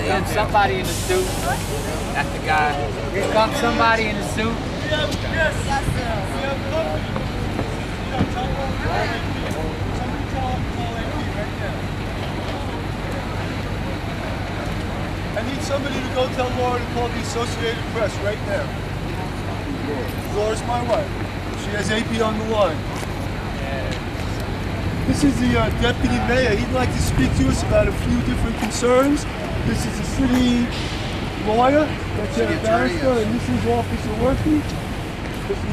There's somebody in the suit. That's the guy. Here comes somebody in the suit. I need somebody to go tell Laura to call the Associated Press right now. Laura's my wife. She has AP on the line. This is the deputy mayor. He'd like to speak to us about a few different concerns. This is the city lawyer, that's a barrister, and this is Officer Worthy. This is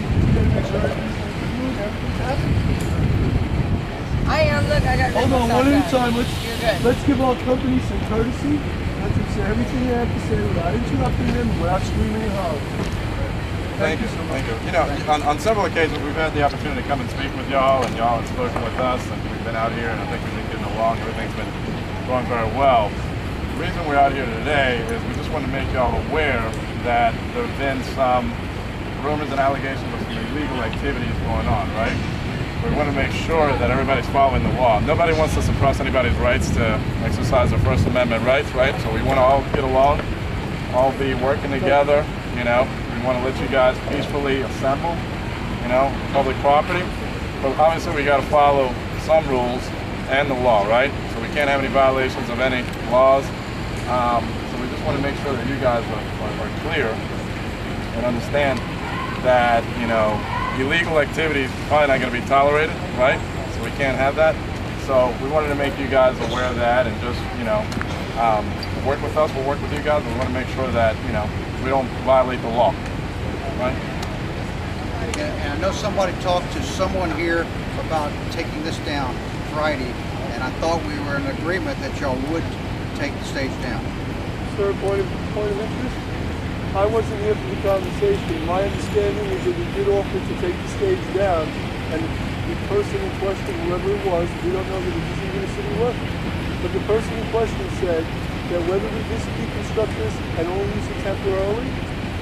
Look, I got. hold on, one at a time. Let's give our company some courtesy. Let them say everything they have to say without interrupting them, without screaming and hollering. Thank you so much. Thank you. You know, on several occasions we've had the opportunity to come and speak with y'all, and y'all have spoken with us, and we've been out here, and I think we've been getting along. Everything's been going very well. The reason we're out here today is we just want to make y'all aware that there have been some rumors and allegations of some illegal activities going on, right? We want to make sure that everybody's following the law. Nobody wants to suppress anybody's rights to exercise their First Amendment rights, right? So we want to all get along, all be working together, you know. We want to let you guys peacefully assemble, you know, public property. But obviously we got to follow some rules and the law, right? So we can't have any violations of any laws. So we just want to make sure that you guys are clear and understand that, you know, illegal activity is probably not going to be tolerated, right? So we can't have that. So we wanted to make you guys aware of that and just, you know, work with us. We'll work with you guys. We want to make sure that, you know, we don't violate the law, right? And I know somebody talked to someone here about taking this down Friday, and I thought we were in agreement that y'all would take the stage down. Third point of interest? I wasn't here for the conversation. My understanding is that we did offer to take the stage down, and the person in question, whoever it was, we don't know that it was even a city worker, but the person in question said that whether we deconstruct this and only use it temporarily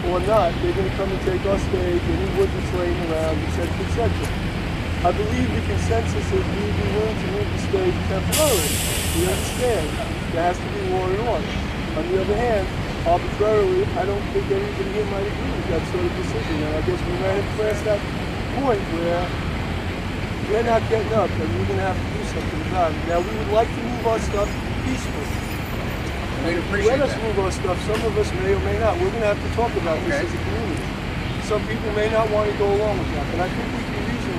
or not, they're going to come and take our stage, any wood that's laying around, etc., etc. I believe the consensus is we would be willing to move the stage temporarily. We understand there has to be law and order. On the other hand, arbitrarily, I don't think anybody here might agree with that sort of decision. And I guess we might have passed that point where they're not getting up and we're going to have to do something about it. Now, we would like to move our stuff peacefully. We'd appreciate Let us move our stuff. Some of us may or may not. We're going to have to talk about this as a community. Some people may not want to go along with that, but I think we can reason.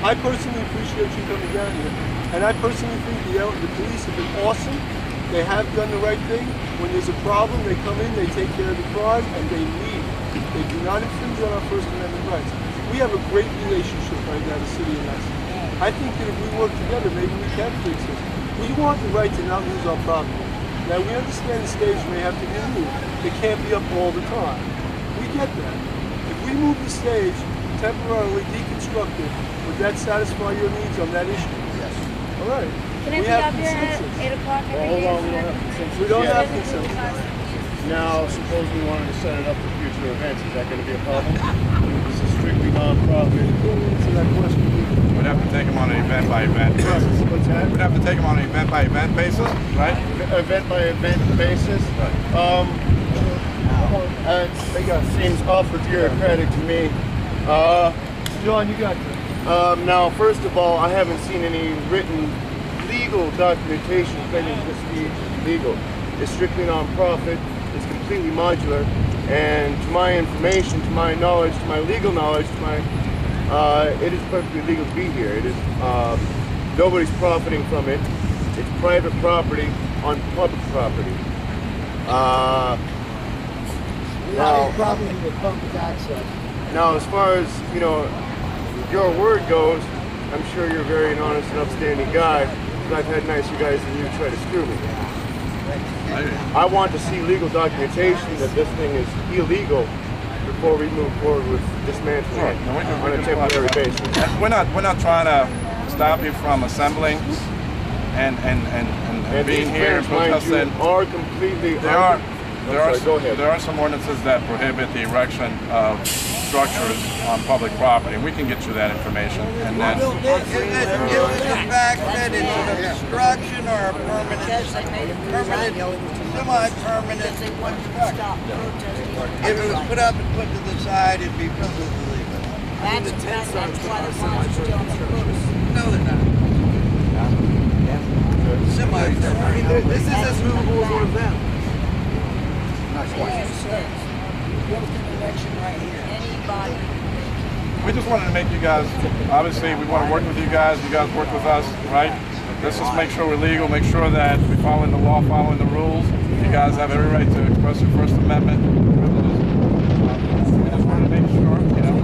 I personally appreciate you coming down here. And I personally think the police have been awesome. They have done the right thing. When there's a problem, they come in, they take care of the crime, and they leave. They do not infringe on our First Amendment rights. We have a great relationship right now, the city and us. I think that if we work together, maybe we can fix this. We want the right to not lose our property. Now, we understand the stage may have to be moved. It can't be up all the time. We get that. If we move the stage, temporarily deconstruct it, would that satisfy your needs on that issue? Yes. All right. Can I be up here at 8 o'clock every day? Hold on, we don't have consensus. We don't have consensus. Now, suppose we wanted to set it up for future events, is that going to be a problem? This is strictly non-profit. To that question. We'd have to take them on an event-by-event basis. What's that? We'd have to take them on an event-by-event basis, right? Event-by-event basis. That seems awful bureaucratic to me. John, you got this. Now, first of all, I haven't seen any written legal documentation claiming this speech is legal. It's strictly non-profit. It's completely modular. And to my information, to my knowledge, to my legal knowledge, it is perfectly legal to be here. It is nobody's profiting from it. It's private property on public property. Now, problem with public access. Now, as far as your word goes, I'm sure you're a very honest and upstanding guy. But I've had nicer guys than you try to screw me. I want to see legal documentation that this thing is illegal before we move forward with dismantling it on a temporary basis. We're not trying to stop you from assembling and being here and protesting. Are completely. There are some ordinances that prohibit the erection of structures on public property. We can get you that information, and then It was back fed into the construction or a permanent, semi-permanent construction? If it was put up and put to the side, it'd be perfectly legal. That's why the farmers still on the books. No, they're not. Semi-permanent. This is as movable as one of them. Anybody. We just wanted to make you guys, obviously we want to work with you guys work with us, right? Let's just make sure we're legal, make sure that we're following the law, following the rules. You guys have every right to express your First Amendment privileges. We just wanted to make sure, you know.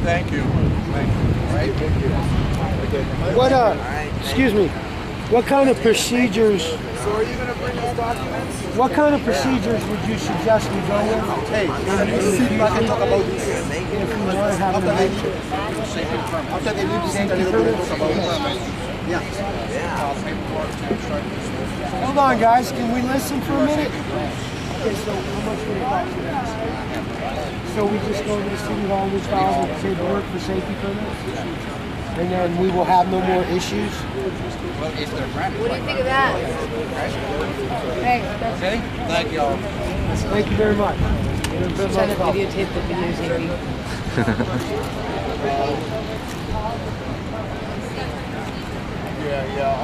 Thank you. Thank you. What, excuse me, what kind of procedures, So are you going to bring us documents? what kind of procedures would you suggest we go with? Hey, sit back and talk about this. If we want to have an election? After they leave, this a little bit about yeah. Hold on, guys, can we listen for a minute? Okay, so how much would it cost you? So we just go to the city hall, we file the paperwork for safety permits? And then we will have no more issues? What do you think of that? Hey, Okay, thank you all. Thank you very much. trying to videotape the videotaping. Yeah, I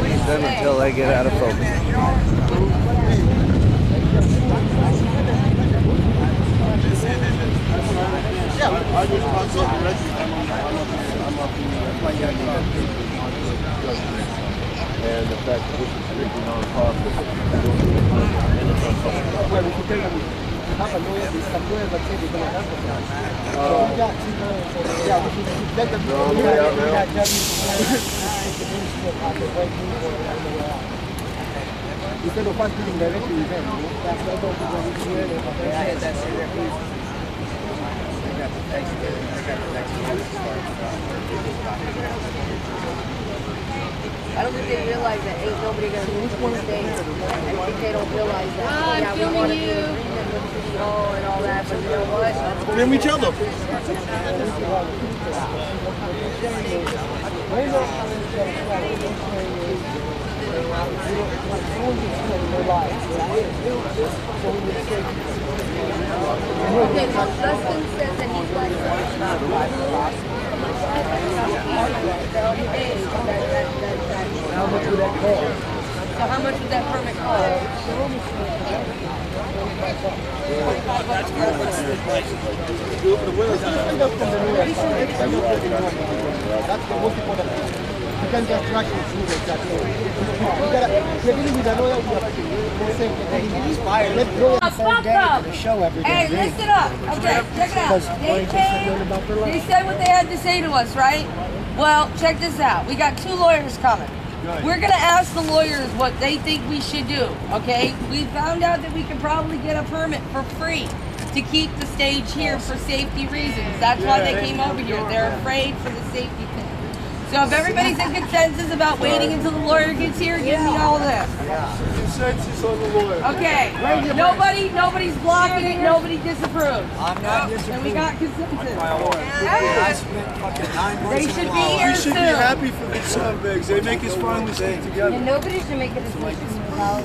Leave them until they get out of focus. I just consult the registry. And the fact that this is strictly non-profit. I don't think they realize that ain't nobody gonna move from the state. I think they don't realize that. Yeah, we want to do an agreement with City Hall and all that, but you know what? Then we tell them. Okay, so Dustin says that he's like, How much would that cost? so how much would that permit cost? You can get traction through the track. You gotta, you're dealing with a lawyer, to show everything. Hey, listen up. Okay, check it out. They said what they had to say to us, right? Well, check this out. We got 2 lawyers coming. We're going to ask the lawyers what they think we should do, okay? We found out that we could probably get a permit for free to keep the stage here for safety reasons. That's why they came over here. They're afraid for the safety thing. So if everybody's in consensus about waiting until the lawyer gets here, give me all this. Consensus on the lawyer. Okay. Nobody's blocking it. Nobody disapproved. I'm not disappointed. And we got consensus. I spent fucking 9 months They in should law. be here We should be soon. happy for these scumbags. They make us finally stick together. And nobody should make a decision without